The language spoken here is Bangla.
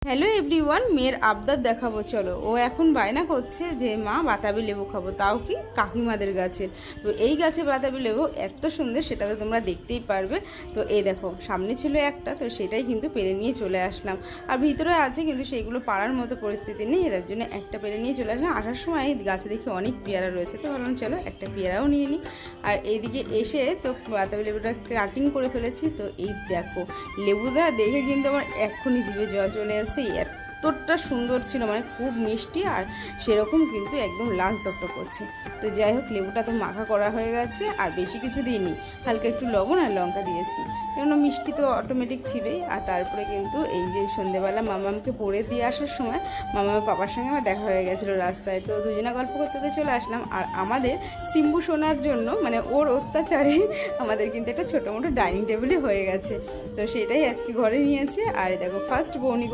হ্যালো এভরিওয়ান, মেয়ের আবদার দেখাবো। চলো, ও এখন বায়না করছে যে মা বাতাবি লেবু খাবো, তাও কি কাকিমাদের গাছের। তো এই গাছে বাতাবি লেবু এত সুন্দর, সেটা তো তোমরা দেখতেই পারবে। তো এই দেখো, সামনে ছিল একটা, তো সেটাই কিন্তু পেরে নিয়ে চলে আসলাম। আর ভিতরে আছে কিন্তু সেইগুলো পাড়ার মতো পরিস্থিতি নেই, এর জন্য একটা পেরে নিয়ে চলে আসলাম। আসার সময় গাছে দেখি অনেক পেয়ারা রয়েছে, তো ভাবলাম চলো একটা পেয়ারাও নিয়ে নিই। আর এইদিকে এসে তো বাতাবি লেবুটা কাটিং করে ফেলেছি। তো এই দেখো, লেবুটা দেখে কিন্তু আমার এক্ষুনি জিভে জল চলে আসছে। এতটা সুন্দর ছিল, মানে খুব মিষ্টি, আর সেরকম কিন্তু একদম লাল টকটক করছে। তো যাই হোক, লেবুটা তো মাখা করা হয়ে গেছে, আর বেশি কিছু দিইনি, হালকা একটু লবণ আর লঙ্কা দিয়েছি, কেননা মিষ্টি তো অটোমেটিক ছিলই। আর তারপরে কিন্তু এই যে সন্ধ্যেবেলা মামামকে পড়ে দিয়ে আসার সময় মামামের পাপার সঙ্গে আমার দেখা হয়ে গেছিলো রাস্তায়। তো দুজনে গল্প করতে করতে চলে আসলাম। আর আমাদের সিম্বু সোনার জন্য, মানে ওর অত্যাচারে আমাদের কিন্তু একটা ছোটো মোটো ডাইনিং টেবিলই হয়ে গেছে। তো সেটাই আজকে ঘরে নিয়েছে। আর দেখো, ফার্স্ট বৌনি